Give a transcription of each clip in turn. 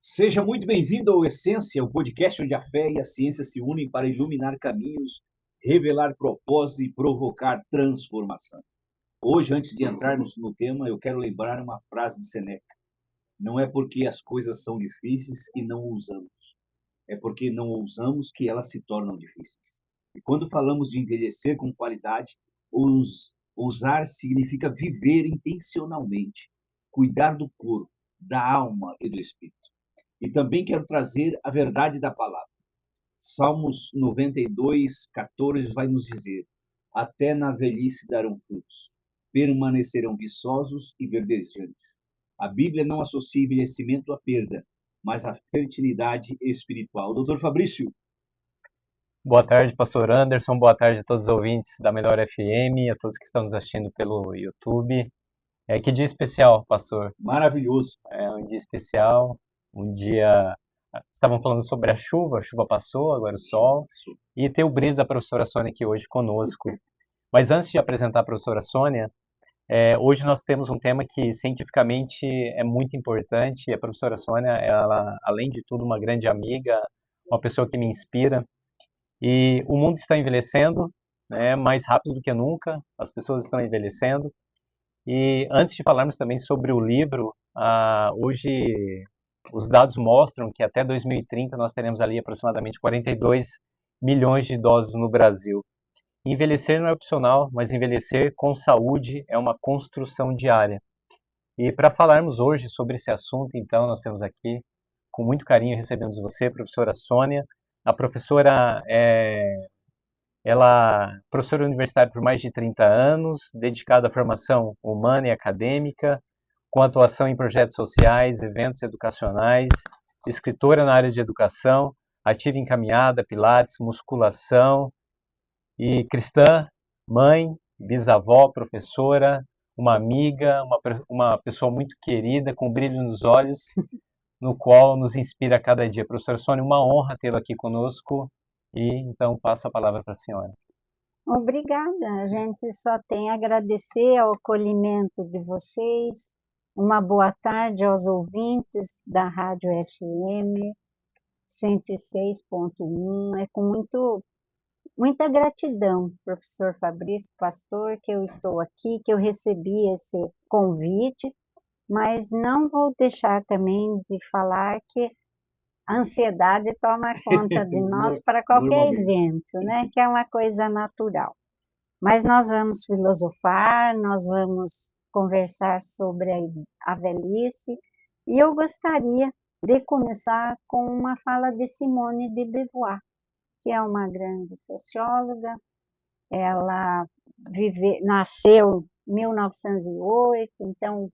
Seja muito bem-vindo ao Essência, o podcast onde a fé e a ciência se unem para iluminar caminhos, revelar propósitos e provocar transformação. Hoje, antes de entrarmos no tema, eu quero lembrar uma frase de Seneca. Não é porque as coisas são difíceis que não usamos, é porque não usamos que elas se tornam difíceis. E quando falamos de envelhecer com qualidade, usar significa viver intencionalmente, cuidar do corpo, da alma e do espírito. E também quero trazer a verdade da palavra. Salmos 92:14 vai nos dizer: até na velhice darão frutos, permanecerão viçosos e verdejantes. A Bíblia não associa envelhecimento à perda, mas à fertilidade espiritual. Doutor Fabrício, Boa tarde, pastor Anderson. Boa tarde a todos os ouvintes da Melhor FM, a todos que estão nos assistindo pelo YouTube. Que dia especial, pastor. maravilhoso. É um dia especial, um dia... Estavam falando sobre a chuva passou, agora o sol, e ter o brilho da professora Sônia aqui hoje conosco. Mas antes de apresentar a professora Sônia, hoje nós temos um tema que cientificamente é muito importante. A professora Sônia, ela, além de tudo, uma grande amiga, uma pessoa que me inspira. E o mundo está envelhecendo, né, mais rápido do que nunca, as pessoas estão envelhecendo. E antes de falarmos também sobre o livro, hoje os dados mostram que até 2030 nós teremos ali aproximadamente 42 milhões de idosos no Brasil. Envelhecer não é opcional, mas envelhecer com saúde é uma construção diária. E para falarmos hoje sobre esse assunto, então, nós temos aqui, com muito carinho, recebemos você, professora Sônia. A professora ela é professora universitária por mais de 30 anos, dedicada à formação humana e acadêmica, com atuação em projetos sociais, eventos educacionais, escritora na área de educação, ativa em caminhada, pilates, musculação e cristã, mãe, bisavó, professora, uma amiga, uma pessoa muito querida, com brilho nos olhos, no qual nos inspira a cada dia. Professora Sônia, uma honra tê-la aqui conosco e então passo a palavra para a senhora. Obrigada, a gente só tem a agradecer ao acolhimento de vocês. Uma boa tarde aos ouvintes da Rádio FM 106.1. É com muita gratidão, professor Fabrício, pastor, que eu estou aqui, que eu recebi esse convite, mas não vou deixar também de falar que a ansiedade toma conta de nós para qualquer evento, né? Que é uma coisa natural. Mas nós vamos filosofar, nós vamos conversar sobre a velhice, e eu gostaria de começar com uma fala de Simone de Beauvoir, que é uma grande socióloga. Ela nasceu em 1908, então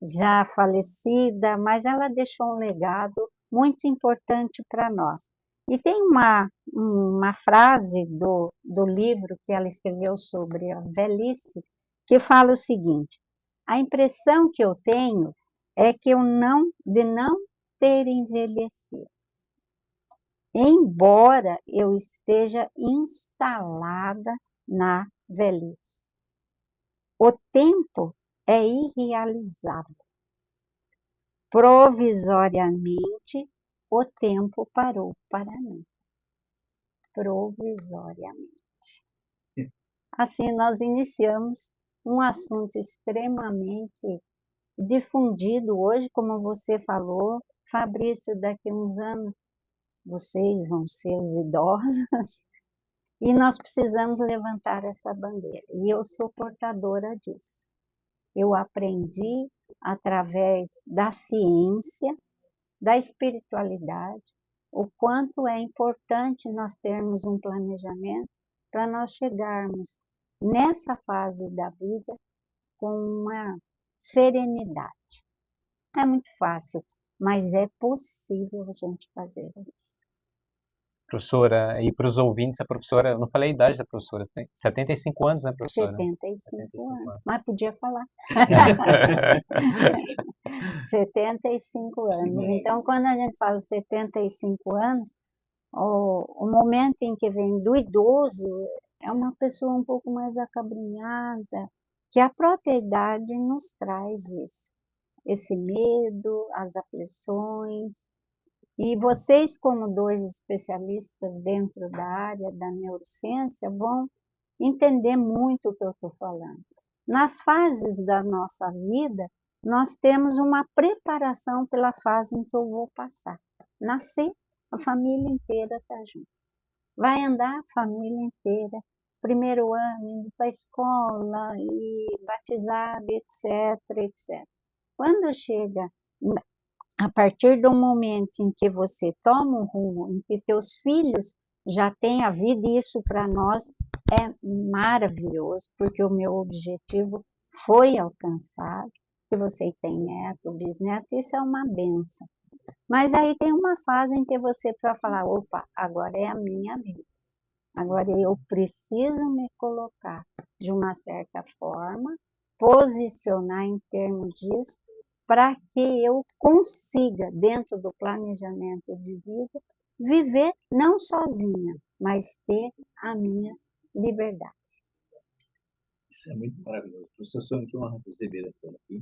já falecida, mas ela deixou um legado muito importante para nós. E tem uma frase do livro que ela escreveu sobre a velhice, que fala o seguinte: a impressão que eu tenho é que de não ter envelhecido, embora eu esteja instalada na velhice. O tempo é irrealizável. Provisoriamente, o tempo parou para mim. Provisoriamente. Assim, nós iniciamos um assunto extremamente difundido hoje, como você falou, Fabrício, daqui a uns anos vocês vão ser os idosos, e nós precisamos levantar essa bandeira. E eu sou portadora disso. Eu aprendi através da ciência, da espiritualidade, o quanto é importante nós termos um planejamento para nós chegarmos nessa fase da vida com uma serenidade. É muito fácil, mas é possível a gente fazer isso. Professora, e para os ouvintes, a professora, eu não falei a idade da professora, tem 75 anos, né, professora? 75 anos, mas podia falar. 75 anos. Então, quando a gente fala 75 anos, o momento em que vem do idoso é uma pessoa um pouco mais acabrunhada, que a própria idade nos traz isso. Esse medo, as aflições, E vocês, como 2 especialistas dentro da área da neurociência, vão entender muito o que eu estou falando. Nas fases da nossa vida, nós temos uma preparação pela fase em que eu vou passar. Nascer, a família inteira está junto. Vai andar a família inteira, primeiro ano, indo para a escola, e batizado, etc, etc. Quando chega, a partir do momento em que você toma um rumo, em que teus filhos já têm a vida, e isso para nós é maravilhoso, porque o meu objetivo foi alcançado, que você tem neto, bisneto, isso é uma benção. Mas aí tem uma fase em que você vai falar, opa, agora é a minha vida. Agora eu preciso me colocar de uma certa forma, posicionar em termos disso, para que eu consiga, dentro do planejamento de vida, viver não sozinha, mas ter a minha liberdade. Isso é muito maravilhoso. Professor Sônia, que honra receber essa aqui.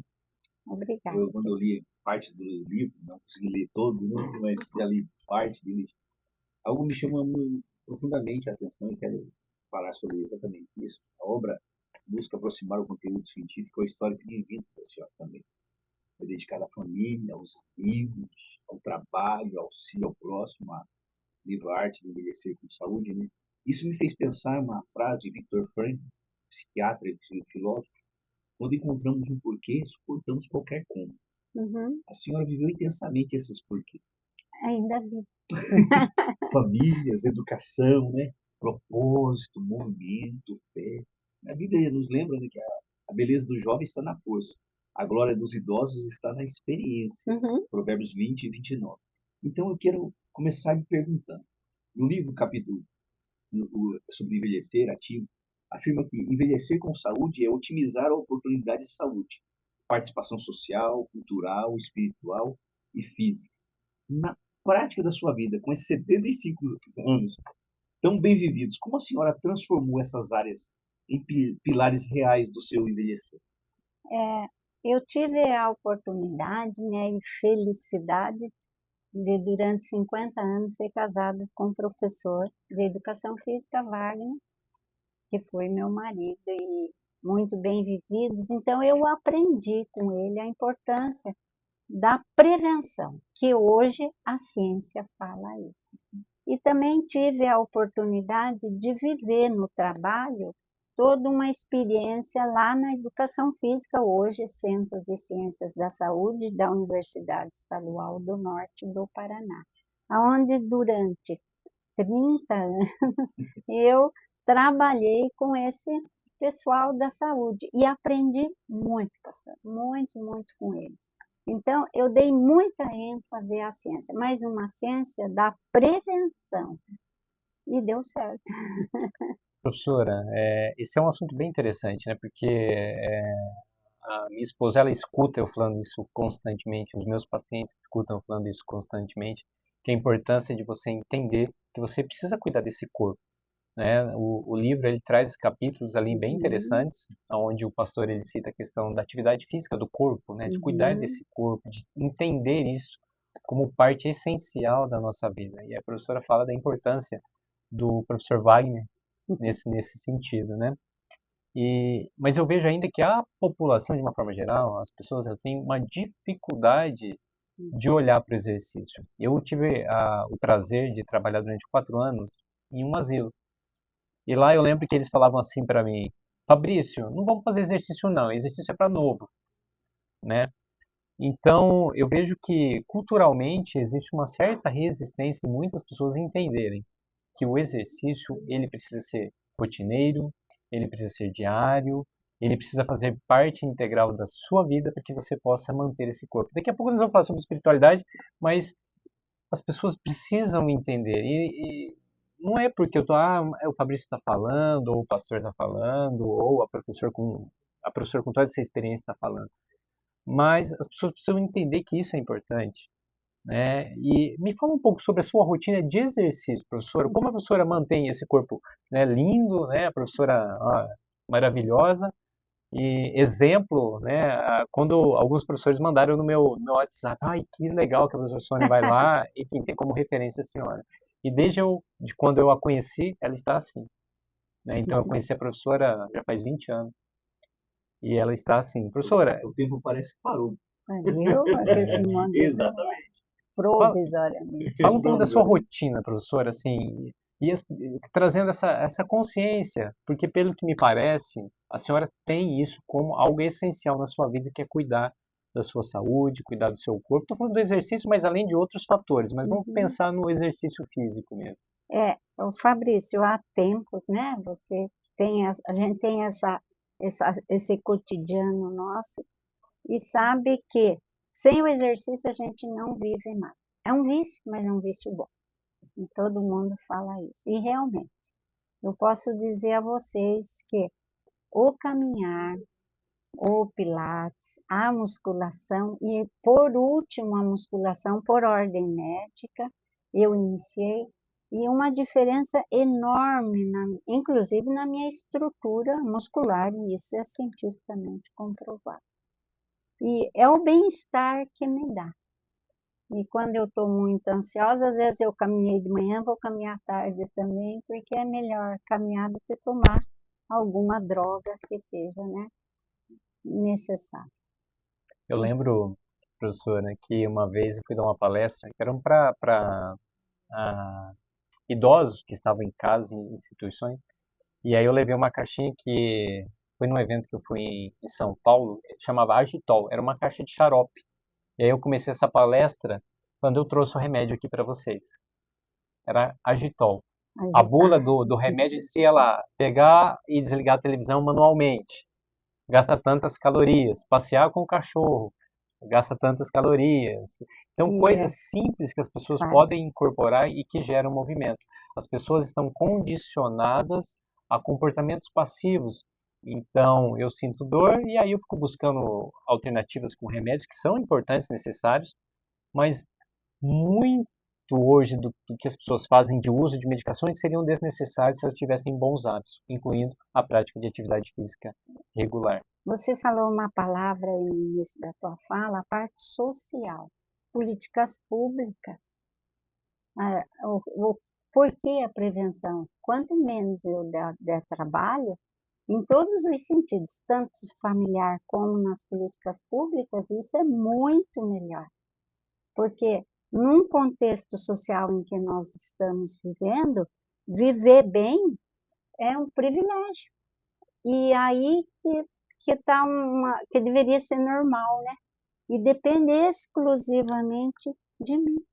Obrigada. Quando eu li parte do livro, não consegui ler todo, né, mas já li parte dele, algo me chama profundamente a atenção e quero falar sobre exatamente isso. A obra busca aproximar o conteúdo científico ao histórico de vida da senhora também. É dedicada à família, aos amigos, ao trabalho, ao auxílio ao próximo, a livro Arte de Envelhecer com Saúde, né? Isso me fez pensar uma frase de Viktor Frankl, psiquiatra e filósofo: quando encontramos um porquê, suportamos qualquer como. A senhora viveu intensamente esses porquês. Ainda vi. Famílias, educação, né? Propósito, movimento, fé. A Bíblia nos lembra, né, que a beleza do jovem está na força, a glória dos idosos está na experiência. Provérbios 20 e 29. Então eu quero começar me perguntando. No livro, capítulo sobre envelhecer ativo, afirma que envelhecer com saúde é otimizar a oportunidade de saúde, participação social, cultural, espiritual e física. Na prática da sua vida, com esses 75 anos tão bem vividos, como a senhora transformou essas áreas em pilares reais do seu envelhecer? Eu tive a oportunidade, né, e felicidade de, durante 50 anos, ser casada com um professor de educação física, Wagner, que foi meu marido, e muito bem vividos. Então, eu aprendi com ele a importância da prevenção, que hoje a ciência fala isso. E também tive a oportunidade de viver no trabalho toda uma experiência lá na educação física, hoje Centro de Ciências da Saúde da Universidade Estadual do Norte do Paraná, onde durante 30 anos eu trabalhei com esse pessoal da saúde e aprendi muito, pastor, muito, muito com eles. Então, eu dei muita ênfase à ciência, mas uma ciência da prevenção, e deu certo. Professora, esse é um assunto bem interessante, né? Porque a minha esposa, ela escuta eu falando isso constantemente, os meus pacientes escutam eu falando isso constantemente, que a importância de você entender que você precisa cuidar desse corpo, né? O livro, ele traz capítulos ali bem interessantes, onde o pastor, ele cita a questão da atividade física do corpo, né? De cuidar desse corpo, de entender isso como parte essencial da nossa vida. E a professora fala da importância do professor Wagner nesse sentido, né? Mas eu vejo ainda que a população, de uma forma geral, as pessoas, elas têm uma dificuldade de olhar para o exercício. Eu tive o prazer de trabalhar durante 4 anos em um asilo. E lá eu lembro que eles falavam assim para mim: Fabrício, não vamos fazer exercício não, exercício é para novo, né? Então, eu vejo que culturalmente existe uma certa resistência em muitas pessoas entenderem que o exercício, ele precisa ser rotineiro, ele precisa ser diário, ele precisa fazer parte integral da sua vida para que você possa manter esse corpo. Daqui a pouco nós vamos falar sobre espiritualidade, mas as pessoas precisam entender. E não é porque o Fabrício está falando, ou o pastor está falando, ou a professora com toda essa experiência está falando. Mas as pessoas precisam entender que isso é importante, né? E me fala um pouco sobre a sua rotina de exercício, professora. Como a professora mantém esse corpo, né, lindo, né? A professora maravilhosa, E exemplo, né, quando alguns professores mandaram no meu WhatsApp, ai, que legal que a professora Sônia vai lá, enfim, tem como referência a senhora. E de quando eu a conheci, ela está assim, né? Então eu conheci a professora já faz 20 anos, e ela está assim. Professora, O tempo parece que parou. Viu? Esse mundo Exatamente. fala, provisoriamente. fala um pouco da sua Provisório. rotina, professora, assim, trazendo essa consciência, porque pelo que me parece, a senhora tem isso como algo essencial na sua vida, que é cuidar da sua saúde, cuidar do seu corpo. Estou falando do exercício, mas além de outros fatores, mas vamos Uhum. pensar no exercício físico mesmo. O Fabrício, há tempos, né? A gente tem esse cotidiano nosso e sabe que sem o exercício a gente não vive nada. É um vício, mas é um vício bom. E todo mundo fala isso. E realmente, eu posso dizer a vocês que o caminhar, o pilates, a musculação e, por último, a musculação por ordem médica, eu iniciei, e uma diferença enorme, inclusive na minha estrutura muscular, e isso é cientificamente comprovado. E é o bem-estar que me dá. E quando eu estou muito ansiosa, às vezes eu caminhei de manhã, vou caminhar à tarde também, porque é melhor caminhar do que tomar alguma droga que seja, né, necessária. Eu lembro, professora, que uma vez eu fui dar uma palestra, que era para idosos que estavam em casa, em instituições. E aí eu levei uma caixinha que foi num evento que eu fui em São Paulo, chamava Agitol, era uma caixa de xarope. E aí eu comecei essa palestra quando eu trouxe o remédio aqui para vocês. Era Agitol. A bula Agitar. do remédio dizia lá, pegar e desligar a televisão manualmente, gasta tantas calorias, passear com o cachorro, gasta tantas calorias. Então, E coisas simples que as pessoas faz. podem incorporar e que geram movimento. As pessoas estão condicionadas a comportamentos passivos. Então, eu sinto dor e aí eu fico buscando alternativas com remédios que são importantes, necessários, mas muito hoje do que as pessoas fazem de uso de medicações seriam desnecessários se elas tivessem bons hábitos, incluindo a prática de atividade física regular. Você falou uma palavra no início da tua fala, a parte social, políticas públicas. Ah, por que a prevenção? Quanto menos eu der trabalho, em todos os sentidos, tanto familiar como nas políticas públicas, isso é muito melhor. Porque num contexto social em que nós estamos vivendo, viver bem é um privilégio. E aí que deveria ser normal, né? E depender exclusivamente de mim.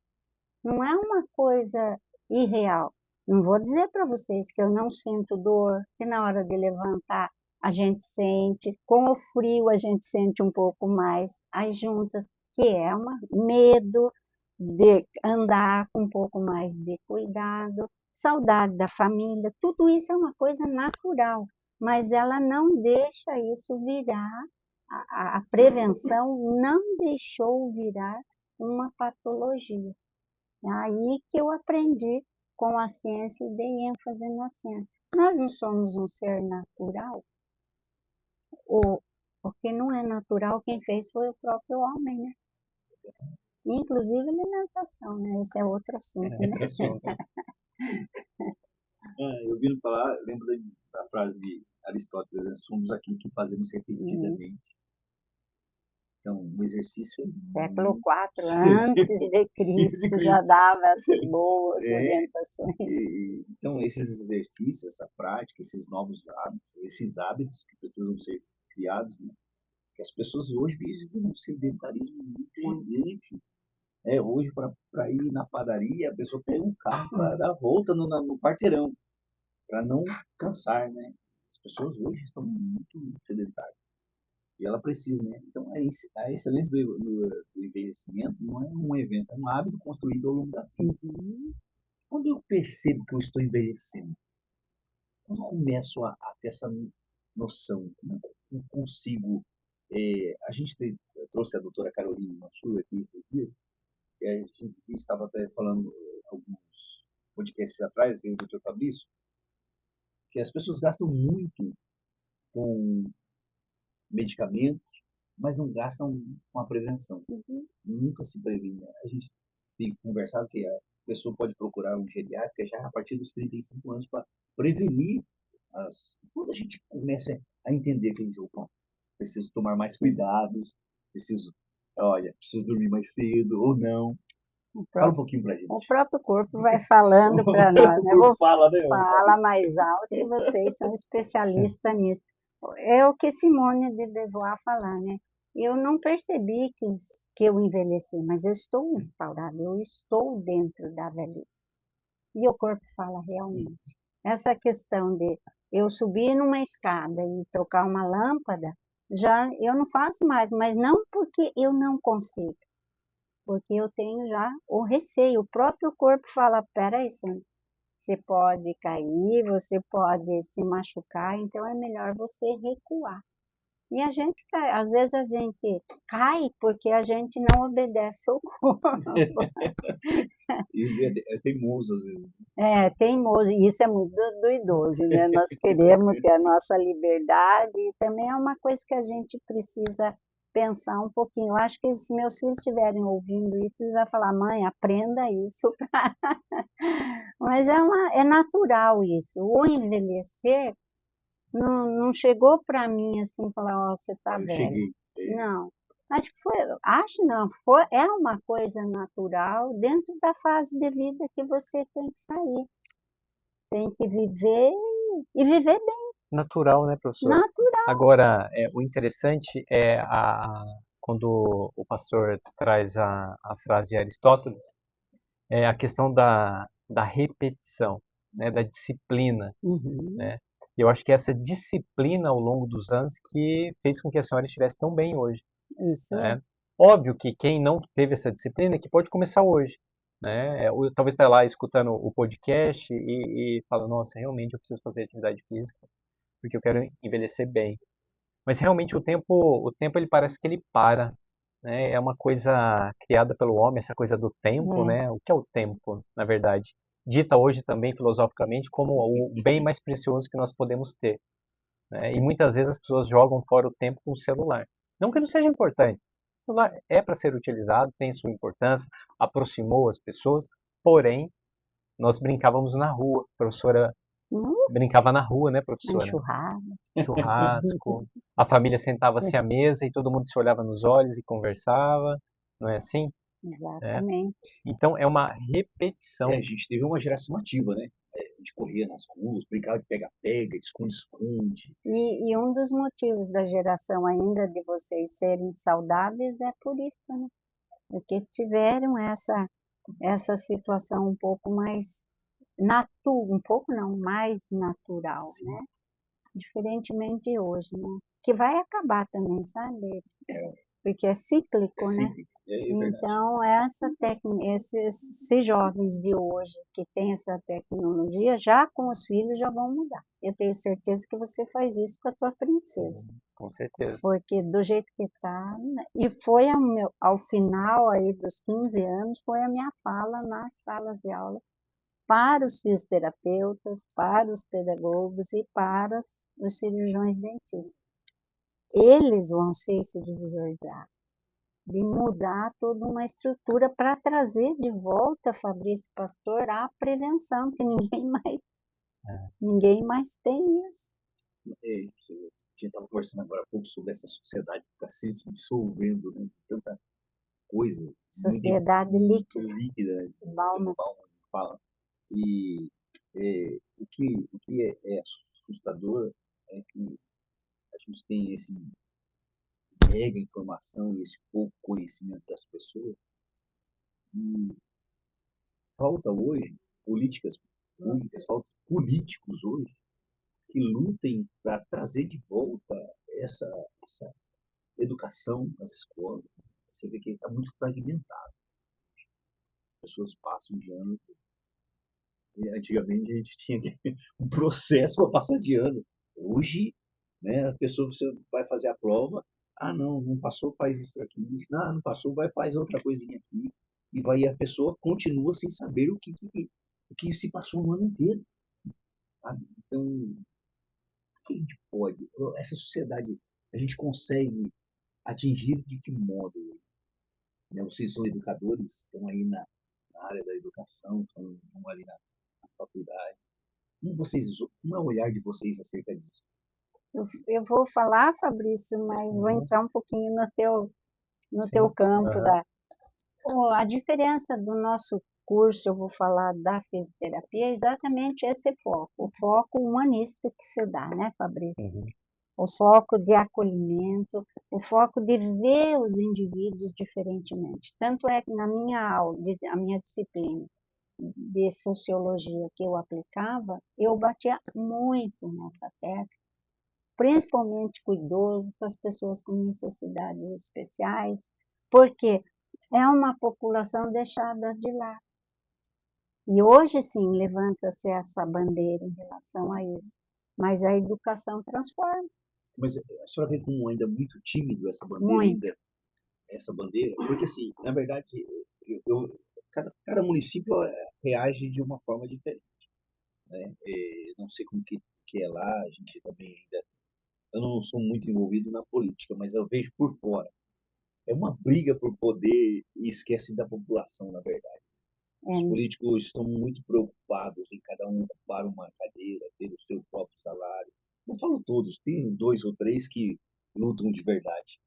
Não é uma coisa irreal. Não vou dizer para vocês que eu não sinto dor, que na hora de levantar a gente sente, com o frio a gente sente um pouco mais as juntas, que é um medo de andar com um pouco mais de cuidado, saudade da família, tudo isso é uma coisa natural, mas ela não deixa isso virar, a prevenção não deixou virar uma patologia. É aí que eu aprendi com a ciência e dei ênfase na ciência. Nós não somos um ser natural. O que não é natural, quem fez foi o próprio homem, né? Inclusive alimentação, né? Esse é outro assunto, né? Eu ouvindo falar, lembro da frase de Aristóteles, né? Somos aquilo que fazemos Isso. repetidamente. Então, o exercício é Século muito... IV antes de Cristo já dava essas boas É, orientações. então, esses exercícios, essa prática, esses novos hábitos, esses hábitos que precisam ser criados, né? Que as pessoas hoje vivem um sedentarismo muito gigante. Hoje, para ir na padaria, a pessoa pega um carro para dar a volta no quarteirão, para não cansar, né? As pessoas hoje estão muito sedentárias. E ela precisa, né? Então, a excelência do envelhecimento não é um evento, é um hábito construído ao longo da vida. Quando eu percebo que eu estou envelhecendo, quando eu começo a ter essa noção, como eu consigo. A gente trouxe a doutora Carolina Mansur aqui esses dias, e a gente estava até falando alguns podcasts atrás, eu e o doutor Fabrício, que as pessoas gastam muito com medicamentos, mas não gastam com a prevenção. Uhum. Nunca se previne. A gente tem conversado que a pessoa pode procurar um geriátrico já a partir dos 35 anos para prevenir quando a gente começa a entender que opa, preciso tomar mais cuidados, preciso, olha, preciso dormir mais cedo ou não. Fala um pouquinho pra gente. O próprio corpo vai falando para nós, né? Vou fala, né? Fala mais alto e vocês são especialistas nisso. É o que Simone de Beauvoir falar, né? Eu não percebi que eu envelheci, mas eu estou instaurada, eu estou dentro da velhice. E o corpo fala realmente. Essa questão de eu subir numa escada e trocar uma lâmpada, já eu não faço mais, mas não porque eu não consigo, porque eu tenho já o receio. O próprio corpo fala, peraí, Sônia, você pode cair, você pode se machucar, então é melhor você recuar. E a gente cai, às vezes a gente cai porque a gente não obedece ao corpo. E é teimoso às vezes. É, teimoso, e isso é muito do idoso, né? Nós queremos ter a nossa liberdade e também é uma coisa que a gente precisa pensar um pouquinho. Eu acho que se meus filhos estiverem ouvindo isso, eles vão falar, mãe, aprenda isso. Mas é natural isso. O envelhecer não chegou para mim assim, falar, ó, você tá Eu velho. cheguei. Não. É uma coisa natural dentro da fase de vida que você tem que sair. Tem que viver e viver bem, Natural, né, professor? natural. Agora, o interessante é quando o pastor traz a frase de Aristóteles, é a questão da repetição, né, da disciplina, Uhum. né? Eu acho que essa disciplina ao longo dos anos que fez com que a senhora estivesse tão bem hoje, Isso é. né? Óbvio que quem não teve essa disciplina que pode começar hoje, né? Talvez está lá escutando o podcast e fala, nossa, realmente eu preciso fazer atividade física porque eu quero envelhecer bem. Mas realmente o tempo ele parece que ele para, né? É uma coisa criada pelo homem, essa coisa do tempo, É. né? O que é o tempo, na verdade? Dita hoje também filosoficamente como o bem mais precioso que nós podemos ter, né? E muitas vezes as pessoas jogam fora o tempo com o celular. Não que não seja importante. O celular é para ser utilizado, tem sua importância, aproximou as pessoas, porém, nós brincávamos na rua. A professora brincava na rua, né, professora? Enxurrada. Churrasco, a família sentava-se à mesa e todo mundo se olhava nos olhos e conversava, não é assim? Exatamente. Então é uma repetição. A gente teve uma geração ativa, né? A gente corria nas ruas, brincava de pega-pega, de esconde-esconde. E um dos motivos da geração ainda de vocês serem saudáveis é por isso, né? Porque tiveram essa situação um pouco mais um pouco não, mais natural, Sim. né? Diferentemente de hoje, né? Que vai acabar também, sabe? Porque é cíclico, né? É verdade. Então, esses jovens de hoje que têm essa tecnologia, já com os filhos já vão mudar. Eu tenho certeza que você faz isso com a tua princesa. Com certeza. Porque do jeito que está, né? E foi ao final aí dos 15 anos, foi a minha fala nas salas de aula para os fisioterapeutas, para os pedagogos e para os cirurgiões dentistas. Eles vão ser esse divisor de água, de mudar toda uma estrutura para trazer de volta, Fabrício Pastor, a prevenção, que ninguém mais tem isso. A gente estava conversando agora há pouco sobre essa sociedade que está se dissolvendo, né? Tanta coisa. Sociedade muito líquida. líquida, né? Bauman. Fala. E o que é assustador é que a gente tem esse mega informação e esse pouco conhecimento das pessoas. E falta hoje políticas públicas, falta políticos hoje que lutem para trazer de volta essa educação nas escolas. Você vê que ele está muito fragmentado. As pessoas passam de ano. Antigamente a gente tinha um processo para passar de ano. Hoje, né, a pessoa, você vai fazer a prova, não passou, faz isso aqui, não passou, faz outra coisinha aqui, e a pessoa continua sem saber o que se passou no ano inteiro. Sabe? Então, o que a gente pode? Essa sociedade a gente consegue atingir de que modo? Né? Vocês são educadores, estão aí na área da educação, estão ali na faculdade. Como é o olhar de vocês acerca disso? Eu vou falar, Fabrício, mas vou Uhum. entrar um pouquinho no Sim. teu campo Aham. a diferença do nosso curso, eu vou falar da fisioterapia, é exatamente esse foco, o foco humanista que se dá, né, Fabrício? Uhum. O foco de acolhimento, o foco de ver os indivíduos diferentemente. Tanto é que na minha aula, a minha disciplina de sociologia que eu aplicava, eu batia muito nessa tecla, principalmente com o idoso, com as pessoas com necessidades especiais, porque é uma população deixada de lado. E hoje sim levanta-se essa bandeira em relação a isso, mas a educação transforma Mas a senhora vê como ainda muito tímido muito. essa bandeira? Porque, assim, na verdade, cada município reage de uma forma diferente, né? Não sei como que é lá, a gente também ainda. Eu não sou muito envolvido na política, mas eu vejo por fora. É uma briga por poder e esquece da população, na verdade. Os É, políticos estão muito preocupados em cada um ocupar uma cadeira, ter o seu próprio salário. Não falo todos, tem dois ou três que lutam de verdade.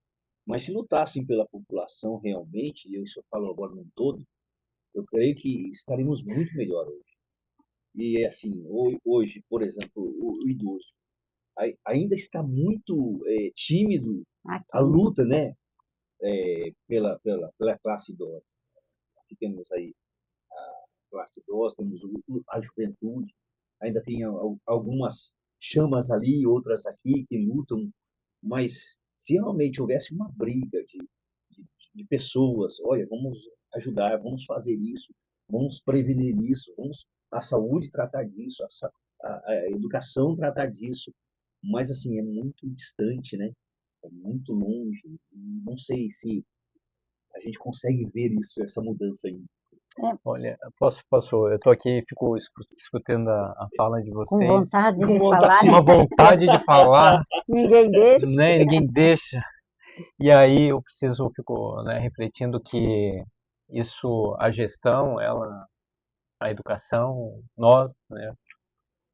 Mas se lutassem pela população realmente, e eu só falo agora num todo, eu creio que estaríamos muito melhor hoje. E assim, hoje, por exemplo, o idoso ainda está muito tímido a aqui, luta, né, pela classe idosa. Aqui temos aí classe idosa, temos a juventude, ainda tem algumas chamas ali, outras aqui que lutam, mas se realmente houvesse uma briga de, de pessoas, olha, vamos ajudar, vamos fazer isso, vamos prevenir isso, vamos a saúde tratar disso, a educação tratar disso, mas assim, é muito distante, né? É muito longe, não sei se a gente consegue ver isso, essa mudança aí. Olha, eu estou aqui, fico escutando a fala de com vocês, vontade Com de vontade. falar, com uma vontade de falar, ninguém deixa. né? Ninguém deixa. E aí eu fico, né, refletindo que isso, a gestão, a educação, nós, né,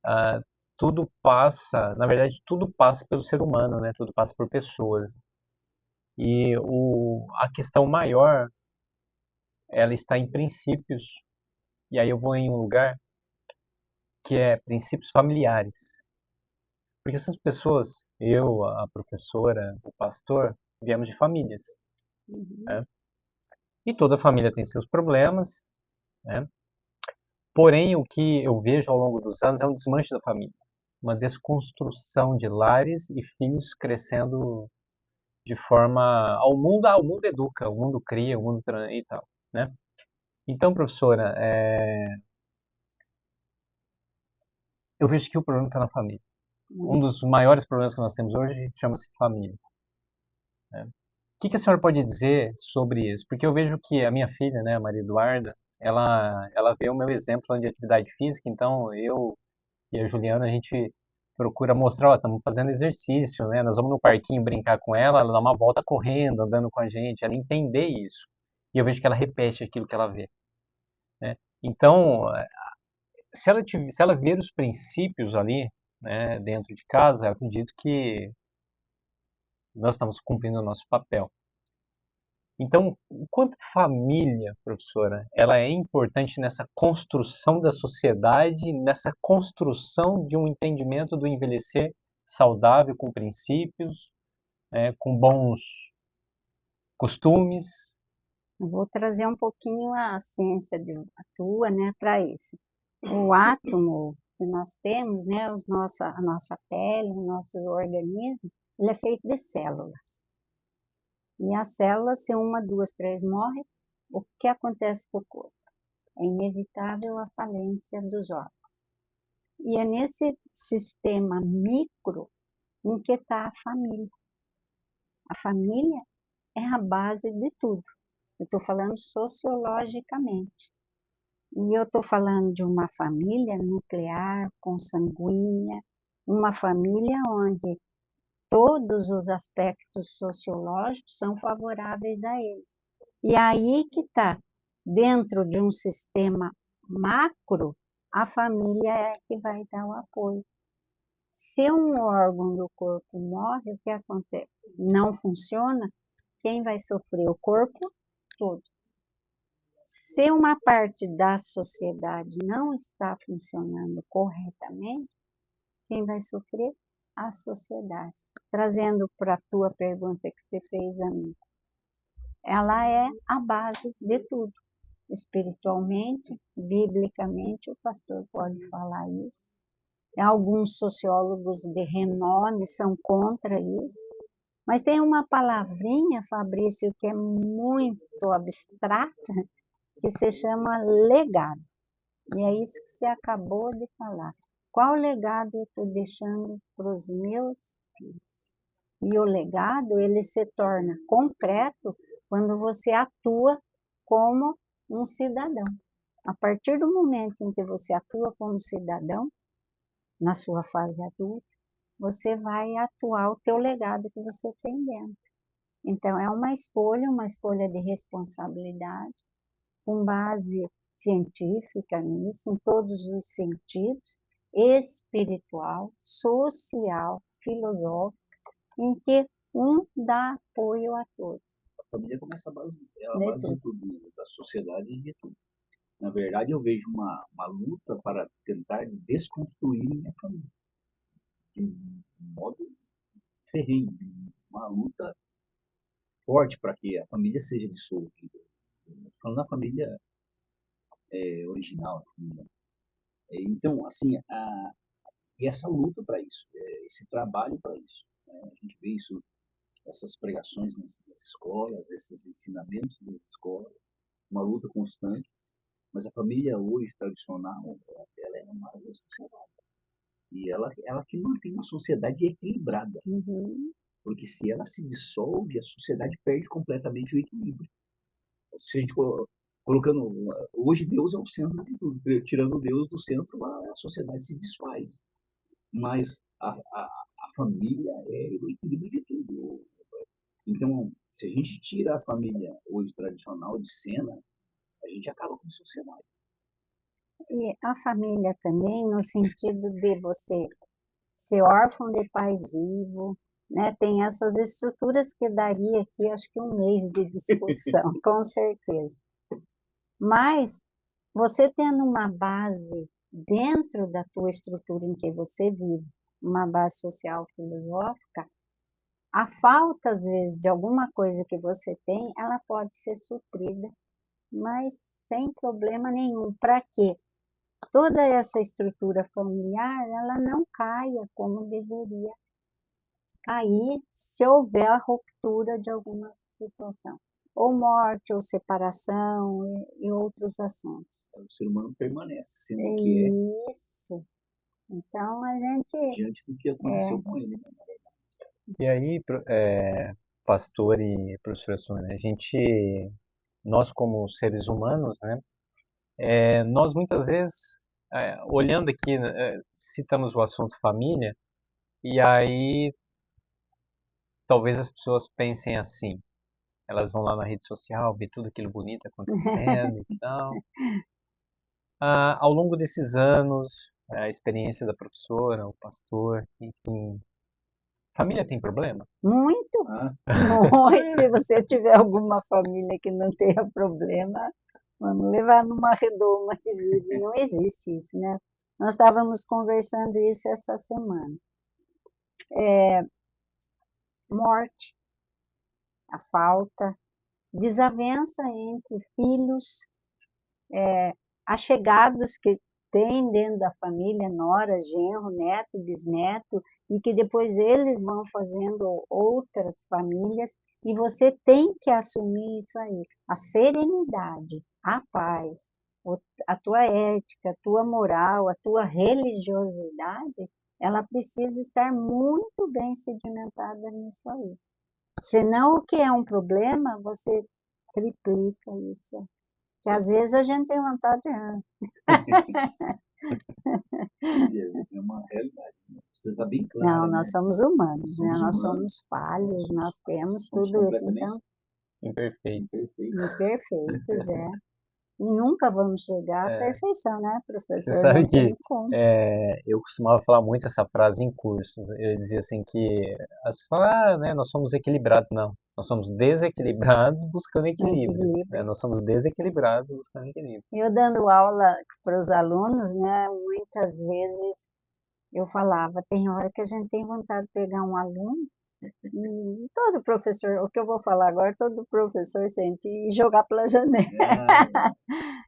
ah, tudo passa, na verdade, tudo passa pelo ser humano, né? Tudo passa por pessoas. E a questão maior, ela está em princípios. E aí eu vou em um lugar que é princípios familiares. Porque essas pessoas, eu, a professora, o pastor, viemos de famílias, Uhum. né? E toda família tem seus problemas, né? Porém, o que eu vejo ao longo dos anos é um desmanche da família, uma desconstrução de lares e filhos crescendo de forma o mundo educa, o mundo cria, o mundo e tal, né? Então, professora, eu vejo que o problema está na família. Um dos maiores problemas que nós temos hoje chama-se família, né? O que a senhora pode dizer sobre isso? Porque eu vejo que a minha filha, né, a Maria Eduarda, ela vê o meu exemplo de atividade física, então eu e a Juliana, a gente procura mostrar, ó, estamos fazendo exercício, né? Nós vamos no parquinho brincar com ela dá uma volta correndo, andando com a gente, ela entender isso. E eu vejo que ela repete aquilo que ela vê, né? Então, se ela ver os princípios ali, né, dentro de casa, eu acredito que nós estamos cumprindo o nosso papel. Então, o quanto a família, professora, ela é importante nessa construção da sociedade, nessa construção de um entendimento do envelhecer saudável, com princípios, com bons costumes. Vou trazer um pouquinho a ciência a tua, né, para isso. O átomo que nós temos, né, a nossa pele, o nosso organismo, ele é feito de células. E as células, se uma, duas, três morrem, o que acontece com o corpo? É inevitável a falência dos órgãos. E é nesse sistema micro em que está a família. A família é a base de tudo. Eu estou falando sociologicamente. E eu estou falando de uma família nuclear, consanguínea, uma família onde todos os aspectos sociológicos são favoráveis a eles. E aí que está, dentro de um sistema macro, a família é que vai dar o apoio. Se um órgão do corpo morre, o que acontece? Não funciona, quem vai sofrer? O corpo todo. Se uma parte da sociedade não está funcionando corretamente, quem vai sofrer? A sociedade. Trazendo para a tua pergunta que você fez a mim. Ela é a base de tudo. Espiritualmente, biblicamente, o pastor pode falar isso. Alguns sociólogos de renome são contra isso. Mas tem uma palavrinha, Fabrício, que é muito abstrata, que se chama legado. E é isso que você acabou de falar. Qual legado eu estou deixando para os meus filhos? E o legado, ele se torna concreto quando você atua como um cidadão. A partir do momento em que você atua como cidadão, na sua fase adulta, você vai atuar o teu legado que você tem dentro. Então, é uma escolha de responsabilidade, com base científica nisso, em todos os sentidos, espiritual, social, filosófico, em que um dá apoio a todos. A família começa a base de tudo, da sociedade e de tudo. Na verdade, eu vejo uma luta para tentar desconstruir minha família. De um modo ferrenho, uma luta forte para que a família seja dissolvida. Falando da família original. Então, assim, e essa luta para isso, esse trabalho para isso. A gente vê isso, essas pregações nas escolas, esses ensinamentos nas escolas, uma luta constante. Mas a família hoje tradicional, ela é a base da sociedade. E ela que mantém uma sociedade equilibrada. Uhum. Porque se ela se dissolve, a sociedade perde completamente o equilíbrio. Se a gente colocando, hoje Deus é o centro de tudo. Tirando Deus do centro, a sociedade se desfaz. Mas a família é o equilíbrio de tudo. Então, se a gente tira a família hoje tradicional de cena, a gente acaba com a sociedade. E a família também, no sentido de você ser órfão de pai vivo, né? Tem essas estruturas que daria aqui, acho que um mês de discussão, com certeza. Mas você tendo uma base dentro da tua estrutura em que você vive, uma base social filosófica, a falta, às vezes, de alguma coisa que você tem, ela pode ser suprida, mas sem problema nenhum. Para quê? Toda essa estrutura familiar, ela não caia como deveria cair se houver a ruptura de alguma situação. Ou morte, ou separação, e outros assuntos. O ser humano permanece sendo o que é. Isso. Então, a gente... Diante do que aconteceu com ele. Né? E aí, pastor e professora Sônia, nós como seres humanos, né, nós muitas vezes, olhando aqui, citamos o assunto família, e aí talvez as pessoas pensem assim, elas vão lá na rede social, ver tudo aquilo bonito acontecendo e tal. Ao longo desses anos, a experiência da professora, o pastor, enfim, família tem problema? Muito, muito. Se você tiver alguma família que não tenha problema, vamos levar numa redoma de vida. Não existe isso, né? Nós estávamos conversando isso essa semana. Morte, a falta, desavença entre filhos, achegados que tem dentro da família, nora, genro, neto, bisneto, e que depois eles vão fazendo outras famílias, e você tem que assumir isso aí, a serenidade, a paz, a tua ética, a tua moral, a tua religiosidade, ela precisa estar muito bem sedimentada nisso aí. Senão, o que é um problema, você triplica isso. Que às vezes a gente tem vontade de... É uma realidade. Você está bem clara, Não, né? nós somos humanos, né? Somos Nós humanos. somos falhos, nós temos Somos tudo isso, completamente então, Imperfeito. perfeitos. imperfeitos, é. E nunca vamos chegar à É. perfeição, né, Você professor? sabe Não tem que como. eu costumava falar muito essa frase em cursos. Eu dizia assim que as pessoas falam, né, nós somos equilibrados. Não, nós somos desequilibrados buscando equilíbrio. Né? Equilíbrio. Nós somos desequilibrados buscando equilíbrio. Eu dando aula para os alunos, né, muitas vezes eu falava, tem hora que a gente tem vontade de pegar um aluno e todo professor, o que eu vou falar agora, todo professor sente e jogar pela janela. Ah,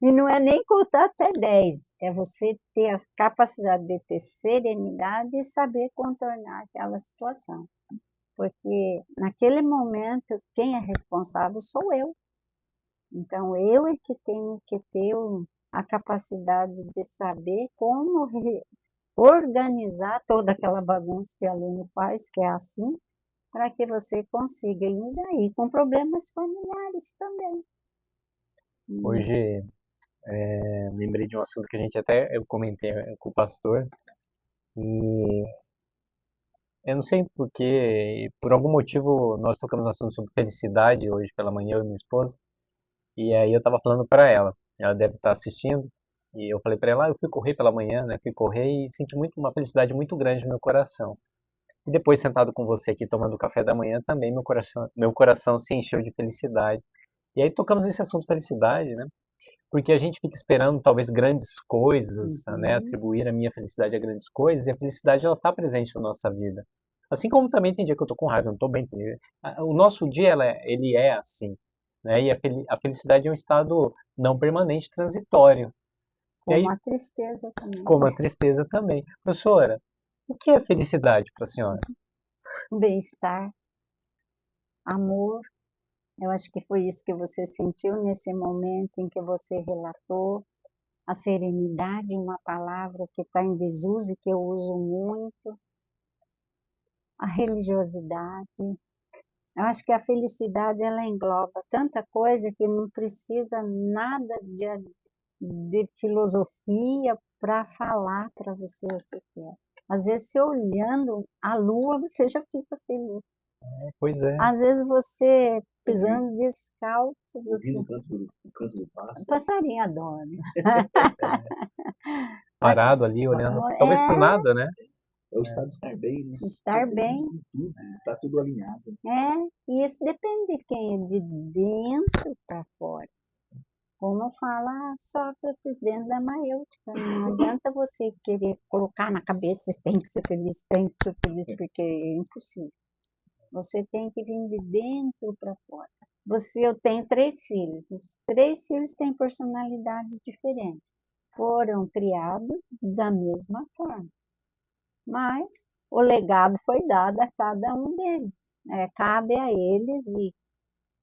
E não é nem contar até 10, é você ter a capacidade de ter serenidade e saber contornar aquela situação. Porque naquele momento, quem é responsável sou eu. Então, eu é que tenho que ter a capacidade de saber como organizar toda aquela bagunça que o aluno faz, que é assim, para que você consiga ir daí, com problemas familiares também. Hoje, lembrei de um assunto que a gente até eu comentei com o pastor. E eu não sei por quê, por algum motivo nós tocamos no assunto sobre felicidade hoje pela manhã, eu e minha esposa. E aí eu tava falando pra ela deve estar assistindo, e eu falei pra ela, eu fui correr pela manhã, né? Fui correr e senti uma felicidade muito grande no meu coração. E depois sentado com você aqui tomando café da manhã também meu coração se encheu de felicidade. E aí tocamos nesse assunto felicidade, né? Porque a gente fica esperando talvez grandes coisas, né? Atribuir a minha felicidade a grandes coisas, e a felicidade ela tá presente na nossa vida. Assim como também tem dia que eu tô com raiva, eu não tô bem. O nosso dia ele é assim, né? E a felicidade é um estado não permanente, transitório. E Como aí, a tristeza também. como a tristeza também. Professora, o que é felicidade para a senhora? Bem-estar, amor. Eu acho que foi isso que você sentiu nesse momento em que você relatou. A serenidade, uma palavra que está em desuso e que eu uso muito. A religiosidade. Eu acho que a felicidade ela engloba tanta coisa que não precisa nada de filosofia para falar para você o que é. Às vezes, você olhando a lua, você já fica feliz. Pois é, Às vezes, você pisando descalço, ouvindo você... o canto do O pássaro. passarinho adora. parado ali, olhando, talvez por É, nada, né? É o estado de estar bem, né? estar bem. Com tudo, está tudo alinhado. E isso depende de quem é de dentro para fora. Como fala Sócrates dentro da maêutica, não adianta você querer colocar na cabeça, você tem que ser feliz, tem que ser feliz, porque é impossível. Você tem que vir de dentro para fora. Eu tenho 3 filhos, os 3 filhos têm personalidades diferentes. Foram criados da mesma forma, mas o legado foi dado a cada um deles. Cabe a eles e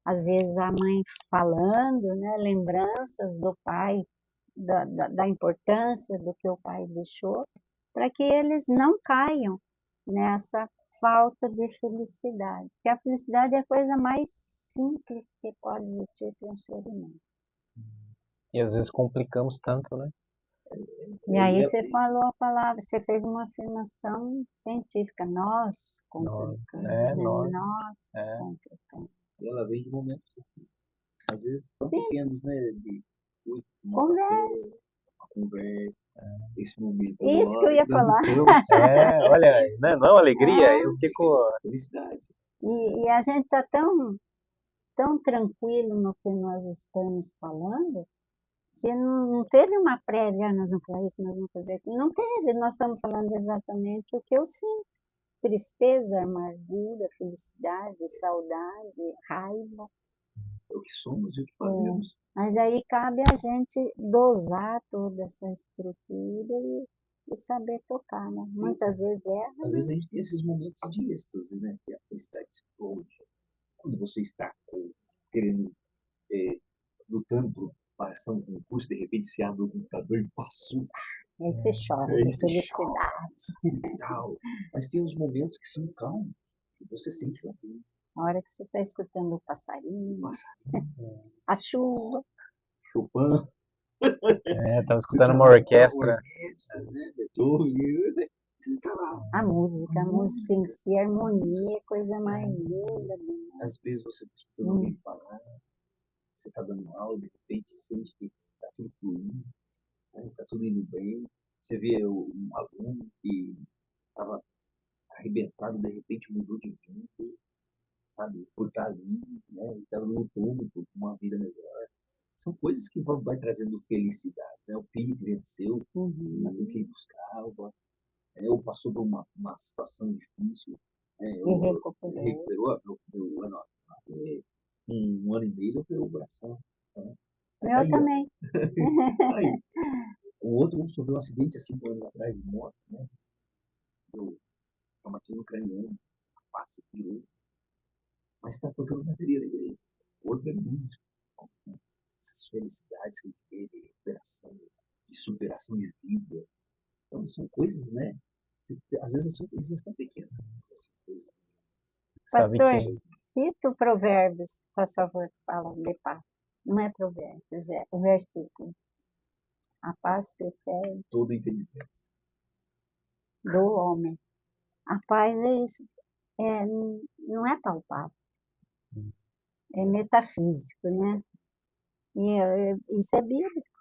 às vezes a mãe falando, né, lembranças do pai, da importância do que o pai deixou, para que eles não caiam nessa falta de felicidade. Porque a felicidade é a coisa mais simples que pode existir para um ser humano. E às vezes complicamos tanto, né? E aí você falou a palavra, você fez uma afirmação científica, nós complicamos, né? nós. Nós É. complicamos. E ela vem de momentos assim, às vezes tão Sim. pequenos, né? De Conversa. uma conversa, esse momento Isso que eu agora ia que nós falar. estamos. Olha, não é uma alegria? Eu fico. Felicidade. E a gente está tão tranquilo no que nós estamos falando, que não teve uma prévia, nós vamos falar isso, nós vamos fazer aquilo. Não teve, nós estamos falando exatamente o que eu sinto. Tristeza, amargura, felicidade, saudade, raiva. É o que somos e o que fazemos. Mas aí cabe a gente dosar toda essa estrutura e saber tocar, né? Muitas vezes erra. Às vezes a gente tem esses momentos de êxtase, né? Que a felicidade explode. Quando você está querendo, lutando por passar um concurso, de repente se abre o computador e passou. Aí você chora Aí de você felicidade. e tal. Mas tem uns momentos que são calmos, que você sente lá dentro. A hora que você está escutando o passarinho, Passarinho, a chuva. Chopin, Estava escutando uma orquestra. né? Beethoven, Você tá lá. A música em si, a harmonia, é coisa mais linda. Às vezes você está escutando alguém falar, você está dando aula, de repente sente que está tudo fluindo, né? Está tudo indo bem. Você vê um aluno que estava arrebentado, de repente mudou de vida, sabe? Por estar ali, né? Estava lutando por uma vida melhor. São coisas que vai trazendo felicidade, né? O filho que venceu naquilo que ele buscava, né? Ou passou por uma situação difícil, né? E recuperou. Recuperou um ano e meio, operou o coração. Né? Tá Eu aí, ó. também. Aí. O outro sofreu um acidente há 5 anos atrás de moto, né? Do traumatismo craniano, passe, pirou. Mas está tocando na bateria da igreja. Outro é músico. Né? Essas felicidades que a gente vê de recuperação, de superação de vida. Então, são coisas, né? Às vezes são coisas tão pequenas. São coisas... Sabe Pastor, que cita o Provérbios, por favor, fala de paz. Não é Provérbios, é o versículo. A paz que excede todo entendimento. do homem. A paz é isso. Não é palpável. É metafísico, né? E isso é bíblico.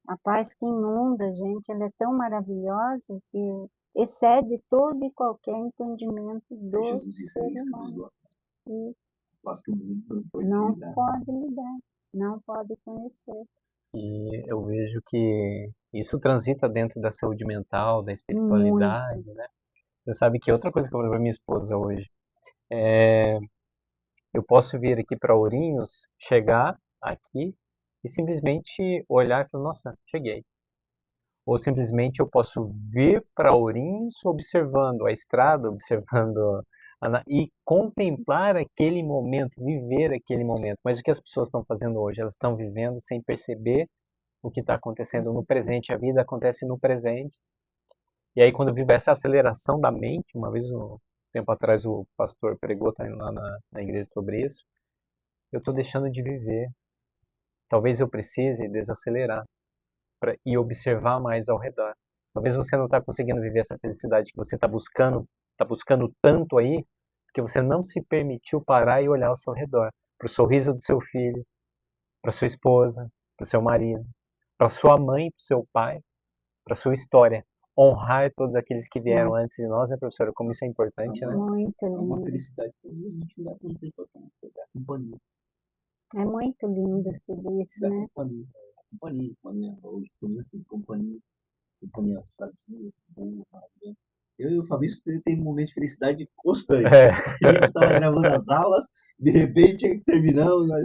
A paz que inunda a gente, ela é tão maravilhosa que excede todo e qualquer entendimento do Jesus disse ser isso que nos humano. doa. Paz que o mundo não pode Não lidar. pode lidar, não pode conhecer. E eu vejo que isso transita dentro da saúde mental, da espiritualidade, né? Você sabe que outra coisa que eu falei pra minha esposa hoje é eu posso vir aqui para Ourinhos, chegar aqui e simplesmente olhar e falar, nossa, cheguei. Ou simplesmente eu posso vir para Ourinhos observando a estrada, observando e contemplar aquele momento, viver aquele momento. Mas o que as pessoas estão fazendo hoje? Elas estão vivendo sem perceber o que está acontecendo no presente. A vida acontece no presente. E aí quando eu vivo essa aceleração da mente, uma vez um tempo atrás o pastor pregou também lá na igreja sobre isso, eu estou deixando de viver. Talvez eu precise desacelerar e observar mais ao redor. Talvez você não está conseguindo viver essa felicidade que você está buscando tanto aí, porque você não se permitiu parar e olhar ao seu redor, para o sorriso do seu filho, para sua esposa, para o seu marido, para sua mãe, para o seu pai, para sua história. Honrar todos aqueles que vieram antes de nós, né, professora? Como isso é importante, né? Muito É uma lindo. felicidade que às vezes a gente não dá tanta importância. Dá companhia. É muito lindo tudo isso, Dá né? companhia. Hoje estamos aqui, companhia sadia, boa, né? Eu e o Fabrício tem um momento de felicidade constante. É. A gente estava gravando as aulas, de repente terminamos, nós,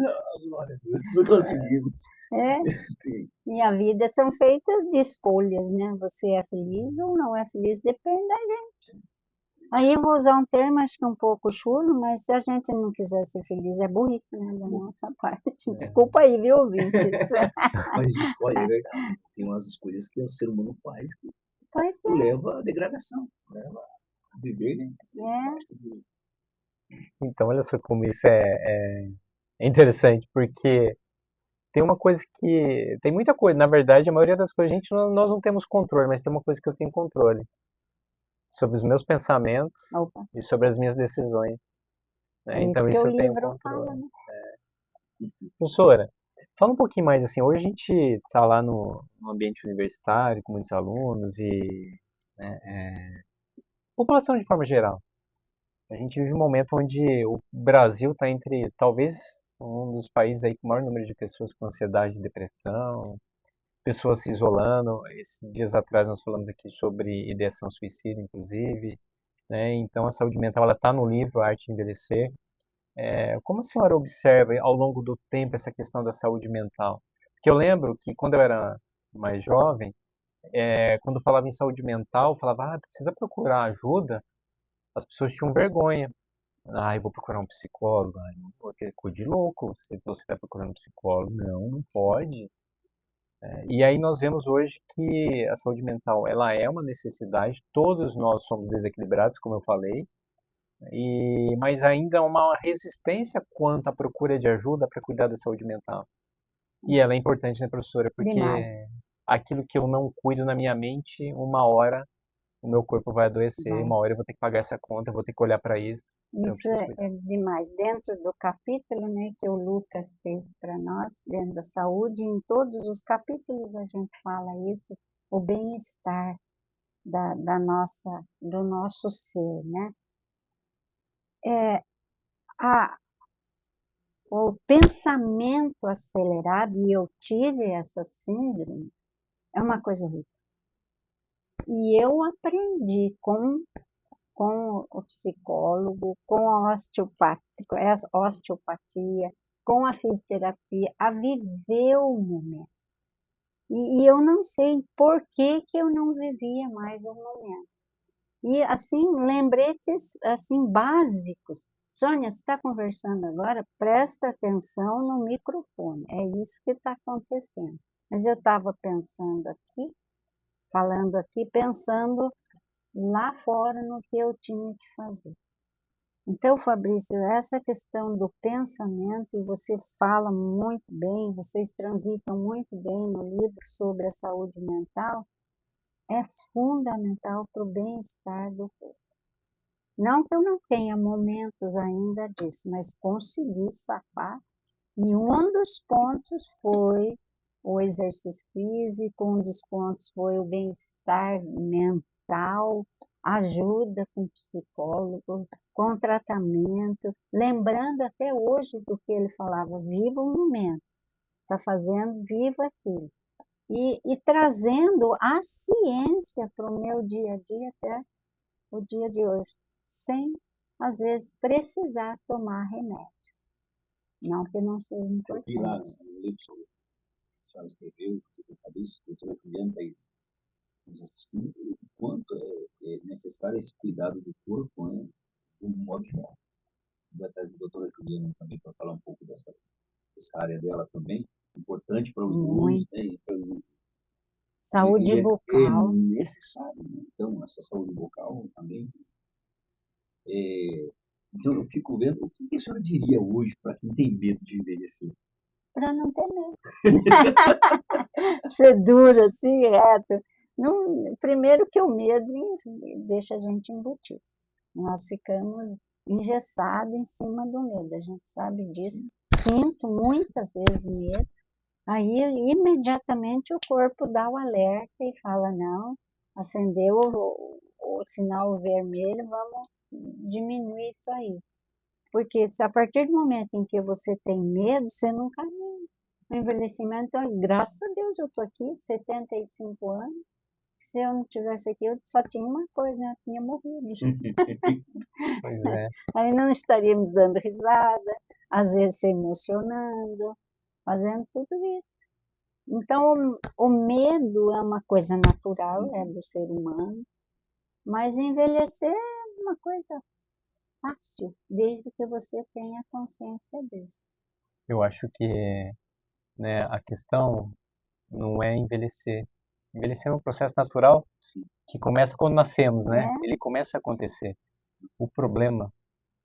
glória a Deus, não conseguimos. É, Sim. e a vida são feitas de escolhas, né? Você é feliz ou não é feliz, depende da gente. Aí eu vou usar um termo, acho que um pouco chulo, mas se a gente não quiser ser feliz, é burrice, né, da nossa parte. Desculpa aí, viu, ouvintes? Mas escolhe, é verdade. Tem umas escolhas que o ser humano faz que Pois leva à degradação, leva a viver, né? Então, olha só como isso é interessante, porque tem uma coisa que... Tem muita coisa, na verdade, a maioria das coisas nós não temos controle, mas tem uma coisa que eu tenho controle. Sobre os meus pensamentos Opa, e sobre as minhas decisões. Né? é Então isso que isso o eu tenho livro fala, controle. né? Professora, fala um pouquinho mais assim, hoje a gente está lá no ambiente universitário, com muitos alunos e população de forma geral. A gente vive um momento onde o Brasil está entre, talvez, um dos países aí com o maior número de pessoas com ansiedade e depressão, pessoas se isolando. Esses dias atrás nós falamos aqui sobre ideação suicida, inclusive. Né? Então a saúde mental ela está no livro A Arte de Envelhecer. Como a senhora observa ao longo do tempo essa questão da saúde mental? Porque eu lembro que quando eu era mais jovem, quando falava em saúde mental, falava, precisa procurar ajuda, as pessoas tinham vergonha. Eu vou procurar um psicólogo. Não, porque é coisa de louco, se você está procurando um psicólogo. Não pode. E aí nós vemos hoje que a saúde mental, ela é uma necessidade, todos nós somos desequilibrados, como eu falei, mas ainda há uma resistência quanto à procura de ajuda para cuidar da saúde mental. E ela é importante, né, professora? Porque Demais. aquilo que eu não cuido na minha mente, uma hora o meu corpo vai adoecer, Vai. uma hora eu vou ter que pagar essa conta, eu vou ter que olhar para isso. Então eu Isso preciso cuidar. é demais. Dentro do capítulo, né, que o Lucas fez para nós, dentro da saúde, em todos os capítulos a gente fala isso, o bem-estar do nosso ser, né? A, o pensamento acelerado, e eu tive essa síndrome, é uma coisa horrível. E eu aprendi com o psicólogo, com a osteopatia, com a fisioterapia, a viver o momento. E eu não sei por que eu não vivia mais o momento. E assim, lembretes assim básicos. Sônia, você está conversando agora, presta atenção no microfone. É isso que está acontecendo. Mas eu estava pensando aqui, falando aqui, pensando lá fora no que eu tinha que fazer. Então, Fabrício, essa questão do pensamento, e você fala muito bem, vocês transitam muito bem no livro sobre a saúde mental, é fundamental para o bem-estar do corpo. Não que eu não tenha momentos ainda disso, mas consegui safar. E um dos pontos foi o exercício físico, um dos pontos foi o bem-estar mental, ajuda com psicólogo, com tratamento, lembrando até hoje do que ele falava, viva o momento, está fazendo, viva aquilo. E trazendo a ciência para o meu dia a dia até o dia de hoje, sem, às vezes, precisar tomar remédio. Não que não seja Eu vi lá importante. no livro sobre a senhora escreveu, que Fabrício, a doutora Juliana está aí nos assistindo, o quanto é necessário esse cuidado do corpo, né, de um modo geral. Vou atrás da doutora Juliana também para falar um pouco dessa área dela também, importante para o idoso, Muito. né, Saúde é bucal. necessário, né? Então, essa saúde bucal também. Então, eu fico vendo, o que a senhora diria hoje para quem tem medo de envelhecer? Para não ter medo. Ser duro assim, reto. Não, primeiro que o medo deixa a gente embutido. Nós ficamos engessados em cima do medo, a gente sabe disso. Sinto muitas vezes medo, aí imediatamente o corpo dá o alerta e fala, não, acendeu o sinal vermelho, vamos diminuir isso aí. Porque se a partir do momento em que você tem medo, você não caminha. O envelhecimento, graças a Deus, eu estou aqui, 75 anos. Se eu não tivesse aqui, eu só tinha uma coisa, né? Eu tinha morrido. Pois é. Aí não estaríamos dando risada, às vezes se emocionando, fazendo tudo isso. Então, o medo é uma coisa natural, é do ser humano, mas envelhecer é uma coisa fácil, desde que você tenha consciência disso. Eu acho que, né, a questão não é envelhecer. Envelhecer é um processo natural que começa quando nascemos, né? É. Ele começa a acontecer. O problema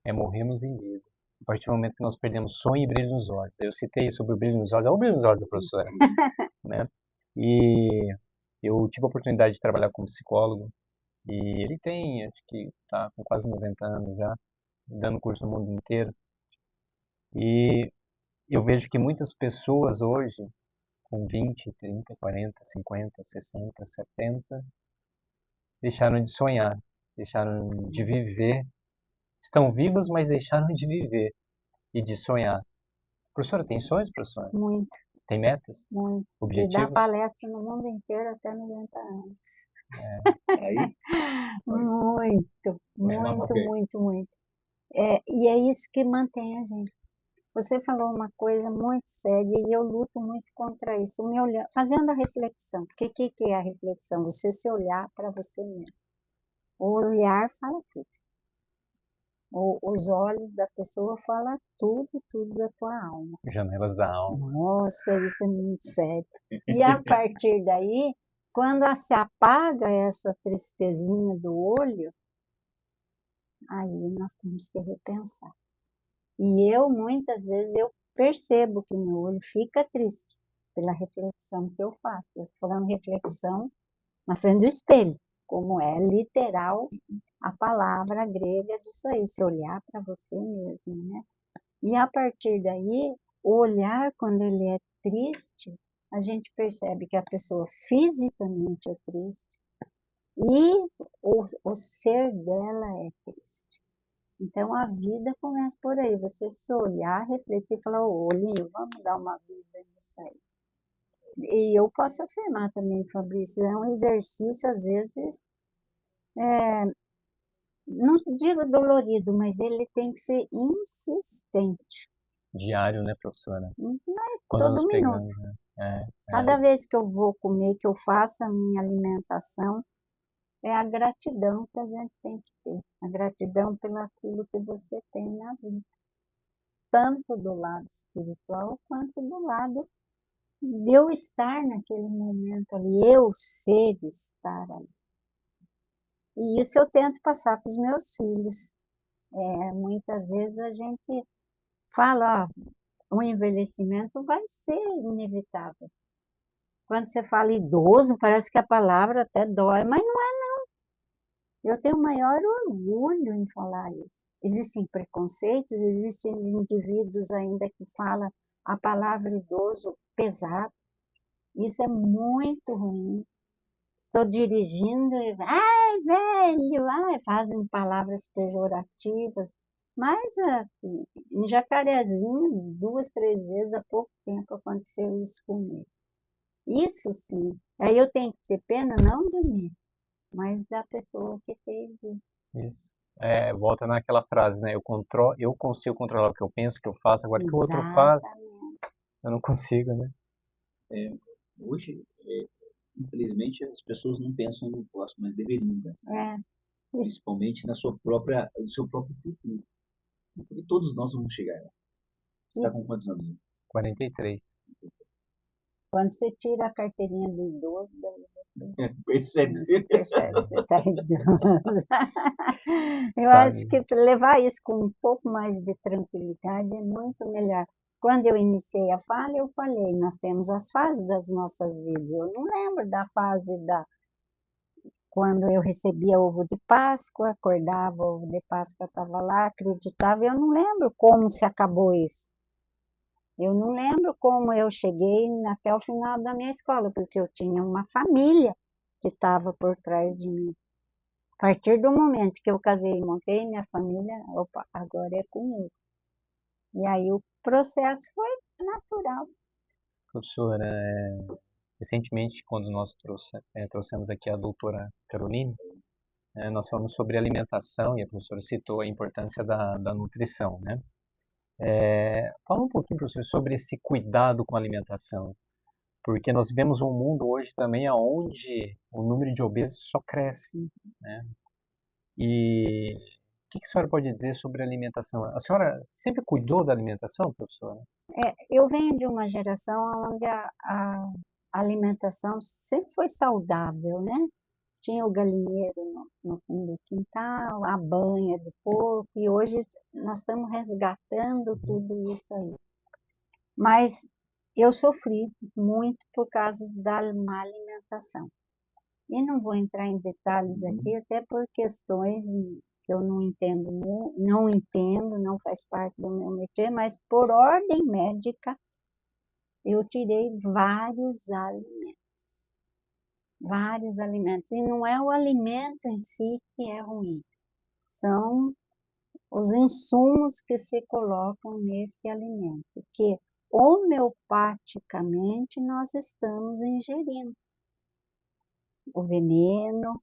é morrermos em vida. A partir do momento que nós perdemos sonho e brilho nos olhos. Eu citei sobre o brilho nos olhos, é o brilho nos olhos da professora, né? E eu tive a oportunidade de trabalhar como psicólogo e ele tem, acho que tá com quase 90 anos já, dando curso no mundo inteiro. E eu vejo que muitas pessoas hoje, com 20, 30, 40, 50, 60, 70, deixaram de sonhar, deixaram de viver. Estão vivos, mas deixaram de viver e de sonhar. Professora, tem sonhos, professora? Muito, Tem metas? muito. E dar Objetivos? palestra no mundo inteiro até 90 anos. Aí, Muito, muito, muito, muito. E é isso que mantém a gente. Você falou uma coisa muito séria e eu luto muito contra isso. Fazendo a reflexão, porque o que é a reflexão? Você se olhar para você mesmo. O olhar fala tudo. Os olhos da pessoa falam tudo, tudo da tua alma. Janelas da alma. Nossa, isso é muito sério. E a partir daí, quando se apaga essa tristezinha do olho, aí nós temos que repensar. E muitas vezes, eu percebo que meu olho fica triste pela reflexão que eu faço. Eu estou falando reflexão na frente do espelho. como é literal a palavra grega disso aí, se olhar para você mesmo, né? E a partir daí, o olhar, quando ele é triste, a gente percebe que a pessoa fisicamente é triste e o ser dela é triste. Então a vida começa por aí, você se olhar, refletir e falar, ô, olhinho, vamos dar uma vida nisso aí. E eu posso afirmar também, Fabrício, é um exercício, às vezes, não digo dolorido, mas ele tem que ser insistente. Diário, né, professora? Quando Todo nos minuto. pegamos, né? Cada vez que eu vou comer, que eu faço a minha alimentação, é a gratidão que a gente tem que ter. A gratidão pelo aquilo que você tem na vida. Tanto do lado espiritual, quanto do lado de eu estar naquele momento ali, eu ser estar ali. E isso eu tento passar para os meus filhos. Muitas vezes a gente fala, ó, o envelhecimento vai ser inevitável. Quando você fala idoso, parece que a palavra até dói, mas não é. Eu tenho o maior orgulho em falar isso. Existem preconceitos, existem indivíduos ainda que falam a palavra idoso pesado. Isso é muito ruim. Estou dirigindo e, ai, velho, ai, fazem palavras pejorativas. Mas em Jacarezinho, 2, 3 vezes há pouco tempo aconteceu isso comigo. Isso sim. Aí eu tenho que ter pena não de mim, mas da pessoa que fez isso. Isso. Volta naquela frase, né? Eu consigo controlar o que eu penso, o que eu faço, agora o que o outro faz, Exatamente. eu não consigo, né? Hoje, infelizmente, as pessoas não pensam no próximo, mas deveriam pensar, principalmente no seu próprio futuro. E todos nós vamos chegar lá. Você está com quantos anos? 43. Quando você tira a carteirinha do idoso, Percebe? você percebe que você está idoso. Eu acho Sabe? que levar isso com um pouco mais de tranquilidade é muito melhor. Quando eu iniciei a fala, eu falei, nós temos as fases das nossas vidas. Eu não lembro da fase quando eu recebia ovo de Páscoa, acordava, ovo de Páscoa estava lá, acreditava. Eu não lembro como se acabou isso. Eu não lembro como eu cheguei até o final da minha escola, porque eu tinha uma família que estava por trás de mim. A partir do momento que eu casei e montei minha família, opa, agora é comigo. E aí o processo foi natural. Professora, recentemente, quando nós trouxemos aqui a doutora Caroline, nós falamos sobre alimentação e a professora citou a importância da nutrição, né? Fala um pouquinho, professor, sobre esse cuidado com a alimentação, porque nós vivemos um mundo hoje também onde o número de obesos só cresce, né? E o que a senhora pode dizer sobre a alimentação? A senhora sempre cuidou da alimentação, professora? Eu venho de uma geração onde a alimentação sempre foi saudável, né? Tinha o galinheiro no fundo do quintal, a banha de porco, e hoje nós estamos resgatando tudo isso aí. Mas eu sofri muito por causa da má alimentação. E não vou entrar em detalhes aqui, até por questões que eu não entendo, não faz parte do meu métier, mas por ordem médica, eu tirei vários alimentos. Vários alimentos. E não é o alimento em si que é ruim, são os insumos que se colocam nesse alimento, que homeopaticamente nós estamos ingerindo. O veneno,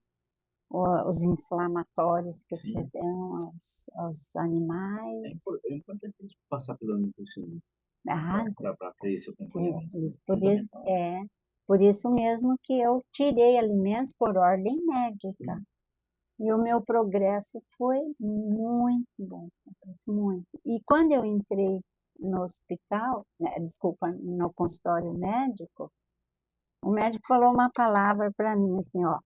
os inflamatórios que se dão aos animais. É importante a gente passar pela nutricionista Ah, para ter esse acompanhamento. por isso mesmo que eu tirei alimentos por ordem médica. E o meu progresso foi muito bom, muito. E quando eu entrei no hospital, desculpa, no consultório médico, o médico falou uma palavra para mim assim, ó,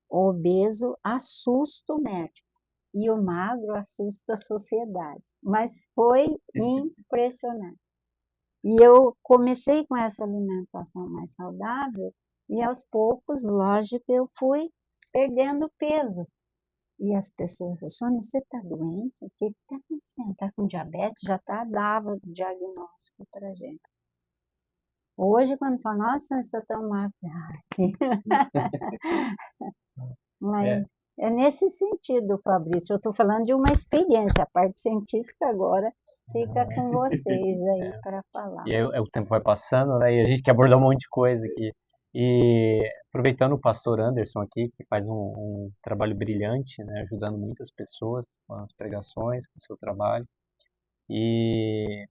o obeso assusta o médico e o magro assusta a sociedade. Mas foi impressionante. E eu comecei com essa alimentação mais saudável e aos poucos, lógico, eu fui perdendo peso. E as pessoas falam, Sônia, você está doente? O que está acontecendo? Está com diabetes? Já dava diagnóstico para gente. Hoje, quando fala, nossa, você está tão magra. Mas é nesse sentido, Fabrício. Eu estou falando de uma experiência. A parte científica agora fica com vocês aí para falar. E aí, o tempo vai passando, né? E a gente quer abordar um monte de coisa aqui. E aproveitando o pastor Anderson aqui, que faz um trabalho brilhante, né? Ajudando muitas pessoas com as pregações, com o seu trabalho. E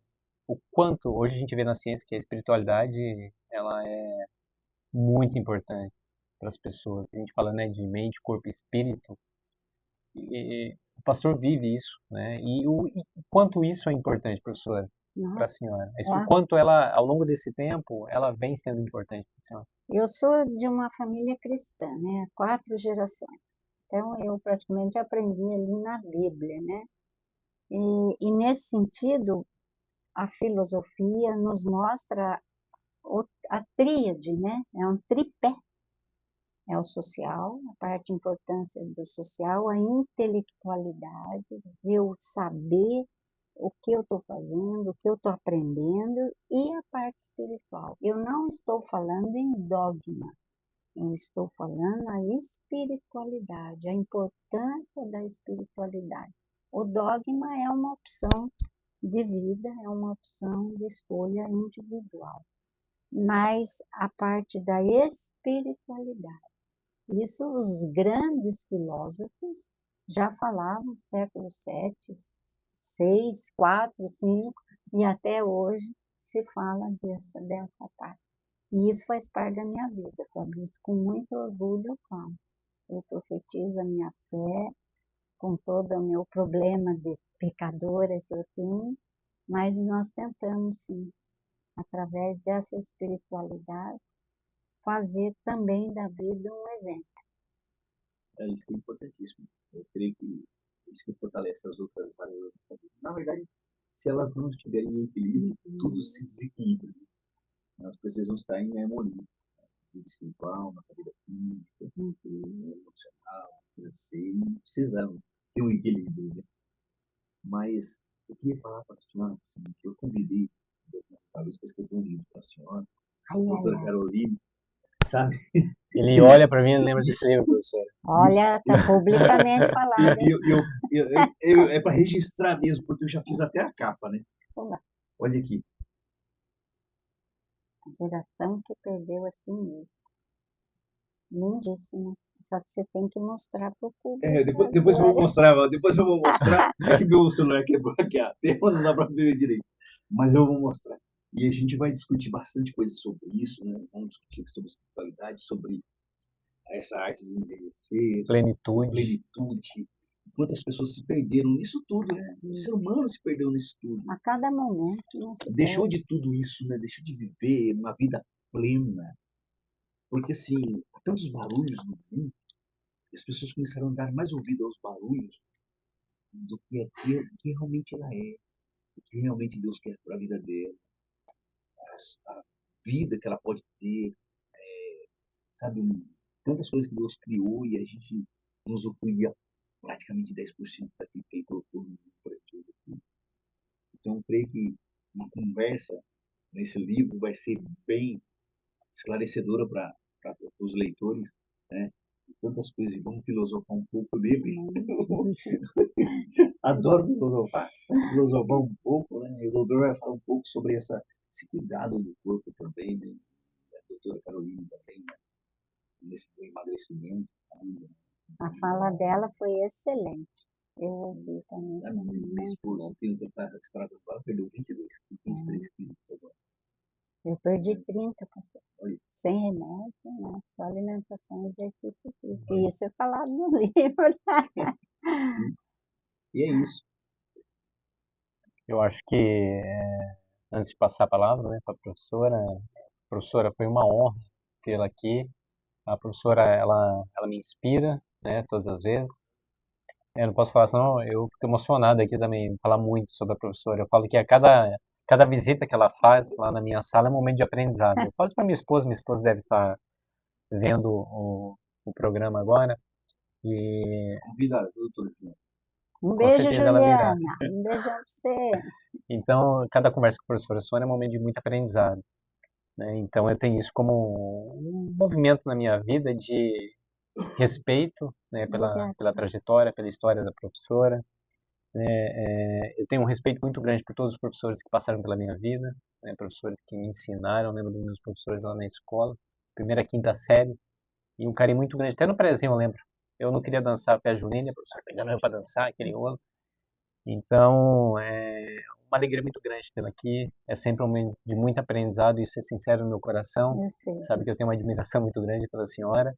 o quanto hoje a gente vê na ciência que a espiritualidade ela é muito importante para as pessoas. A gente fala, né, de mente, corpo e espírito. E o pastor vive isso, né? E o quanto isso é importante, professora, para a Nossa, senhora. O quanto ela, ao longo desse tempo, ela vem sendo importante para a senhora. eu sou de uma família cristã, né? 4 gerações. Então, eu praticamente aprendi ali na Bíblia, né? E nesse sentido, a filosofia nos mostra a tríade, né? É um tripé. É o social, a parte de importância do social, a intelectualidade, eu saber o que eu estou fazendo, o que eu estou aprendendo, e a parte espiritual. Eu não estou falando em dogma, eu estou falando a espiritualidade, a importância da espiritualidade. O dogma é uma opção de vida, é uma opção de escolha individual. Mas a parte da espiritualidade, isso os grandes filósofos já falavam, século VII, 6, 4, 5, e até hoje se fala dessa parte. E isso faz parte da minha vida, Fabrício, com muito orgulho eu falo. Eu profetizo a minha fé, com todo o meu problema de pecadora que eu tenho, mas nós tentamos sim, através dessa espiritualidade, fazer também da vida um exemplo. É isso que é importantíssimo. Eu creio que isso que fortalece as outras áreas da vida. Na verdade, se elas não estiverem em equilíbrio, tudo se desequilibra. Elas precisam estar em harmonia. Vida espiritual, nossa vida física, emocional, financeira, precisamos ter um equilíbrio. Né? Mas eu queria falar para a senhora o seguinte, eu convidei, talvez depois que eu tenho um livro para a senhora, a doutora Carolina, sabe? Ele olha para mim e lembra desse livro, professora. Olha, está publicamente falado. É para registrar mesmo, porque eu já fiz até a capa, né? Olha aqui. A geração que perdeu a si mesma. Lindíssimo. Só que você tem que mostrar para o público. Depois eu vou mostrar. É que meu celular quebrou aqui a tela, não dá para ver direito. Mas eu vou mostrar. E a gente vai discutir bastante coisa sobre isso, né? Vamos discutir sobre espiritualidade, sobre essa arte de envelhecer, plenitude. Quantas pessoas se perderam nisso tudo, né? O ser humano se perdeu nisso tudo. A cada momento. Deixou de tudo isso, né? Deixou de viver uma vida plena. Porque, assim, há tantos barulhos no mundo, as pessoas começaram a dar mais ouvido aos barulhos do que realmente ela é, o que realmente Deus quer para a vida dela, a vida que ela pode ter, sabe, tantas coisas que Deus criou e a gente não usufruía praticamente 10% daquilo que Ele colocou no mundo para tudo. Então, eu creio que uma conversa nesse livro vai ser bem esclarecedora para os leitores, né? De tantas coisas, e vamos filosofar um pouco dele. Adoro filosofar um pouco, né? E o doutor vai falar um pouco sobre esse cuidado do corpo também, né? A doutora Carolina também, né? Nesse emagrecimento. A fala dela foi excelente. Eu ouvi também. Minha esposa tem ela perdeu 23 quilos agora. Eu perdi 30, pastor. Sem remédio, né? Só alimentação e exercício físico. E isso é falado no livro. Sim. E é isso. Eu acho que, antes de passar a palavra, né, para a professora, foi uma honra tê-la aqui. A professora, ela me inspira, né, todas as vezes. Eu não posso falar, senão eu fico emocionado aqui também, falar muito sobre a professora. Eu falo que a cada visita que ela faz lá na minha sala é um momento de aprendizado. Eu falo para minha esposa deve estar vendo o programa agora. E Convida a doutora Juliana. Um com beijo, certeza ela virá. Juliana. Um beijão para você. Então, cada conversa com a professora Sônia é um momento de muito aprendizado, né? Então, eu tenho isso como um movimento na minha vida de respeito, né, Obrigada. pela trajetória, pela história da professora. Eu tenho um respeito muito grande por todos os professores que passaram pela minha vida, né, professores que me ensinaram, lembro dos meus professores lá na escola, primeira, quinta série, e um carinho muito grande. Até no prezinho eu lembro. Eu não queria dançar pé Julinha, a professora pegando eu para dançar, aquele rolo. Então, é uma alegria muito grande tê-la aqui. É sempre um momento de muito aprendizado, isso é sincero no meu coração. Eu sei Sabe que eu disso. tenho uma admiração muito grande pela senhora,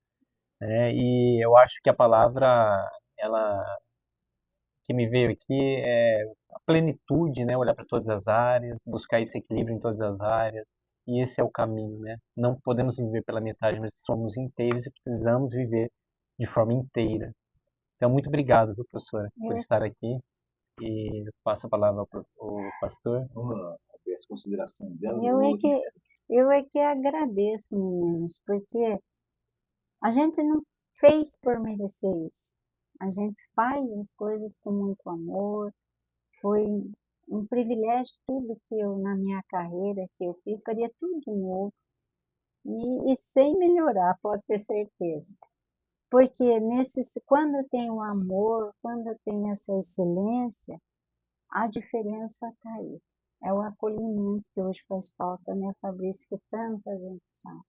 né? E eu acho que a palavra, ela que me veio aqui é a plenitude, né? Olhar para todas as áreas, buscar esse equilíbrio em todas as áreas. E esse é o caminho, né? Não podemos viver pela metade, mas somos inteiros e precisamos viver de forma inteira. Então, muito obrigado, viu, professora, por Eu, estar aqui. E eu passo a palavra ao pastor. As considerações dela. eu é que agradeço, meninos, porque a gente não fez por merecer isso. A gente faz as coisas com muito amor. Foi um privilégio tudo que eu, na minha carreira, que eu fiz, faria tudo de novo. E sem melhorar, pode ter certeza. Porque quando tem o amor, quando tem essa excelência, a diferença está aí. É o acolhimento que hoje faz falta, né, Fabrício, que tanta gente sabe.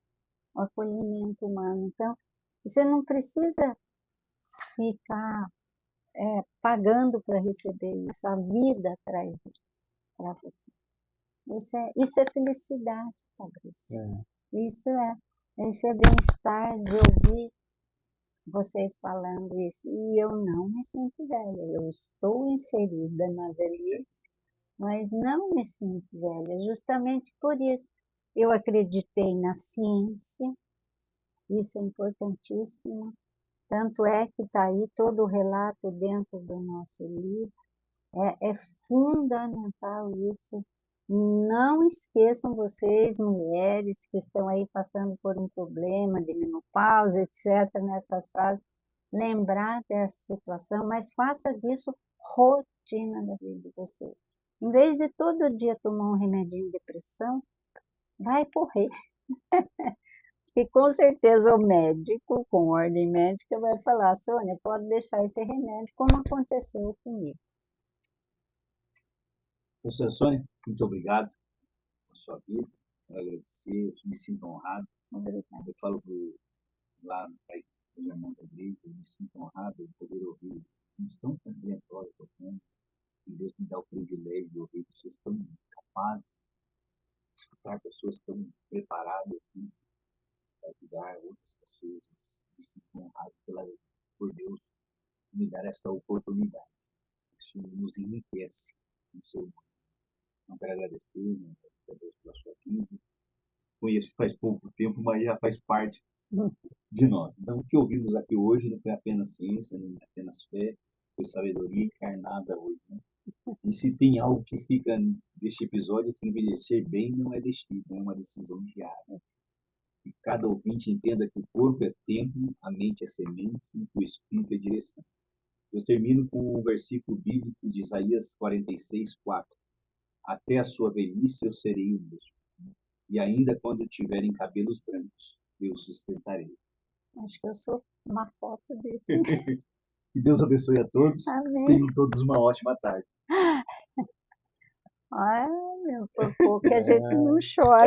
O acolhimento humano. Então, você não precisa ficar pagando para receber isso. A vida traz isso para você. Isso é felicidade, Fabrício. Isso é bem-estar de ouvir vocês falando isso. E eu não me sinto velha. Eu estou inserida na velhice, mas não me sinto velha. Justamente por isso eu acreditei na ciência. Isso é importantíssimo. Tanto é que está aí todo o relato dentro do nosso livro. É fundamental isso. Não esqueçam vocês, mulheres que estão aí passando por um problema de menopausa, etc., nessas fases, lembrar dessa situação, mas faça disso rotina da vida de vocês. Em vez de todo dia tomar um remedinho de depressão, vai correr. E com certeza o médico, com ordem médica, vai falar: Sônia, pode deixar esse remédio, como aconteceu comigo. Professora Sônia, muito obrigado por sua vida. Quero agradecer, eu me sinto honrado. Obrigada. Eu falo lá para os irmãos da igreja, eu me sinto honrado de poder ouvir uns tão talentosos tocando. E Deus me dá o privilégio de ouvir pessoas tão capazes, de escutar pessoas tão preparadas, né, para ajudar outras pessoas. Eu me sinto honrado por Deus me dar esta oportunidade. Isso nos enriquece no seu mundo. Não quero agradecer, né, a Deus pela sua vida. Conheço faz pouco tempo, mas já faz parte de nós. Então, o que ouvimos aqui hoje não foi apenas ciência, nem apenas fé, foi sabedoria encarnada hoje, né? E se tem algo que fica deste episódio, que envelhecer bem não é destino, é uma decisão diária. Que cada ouvinte entenda que o corpo é templo, a mente é semente, o espírito é direção. Eu termino com um versículo bíblico de Isaías 46:4. Até a sua velhice eu serei o mesmo. E ainda quando tiverem cabelos brancos, eu sustentarei. Acho que eu sou uma foto disso. Que Deus abençoe a todos. Amém. Tenham todos uma ótima tarde. Por pouco que a gente não chora.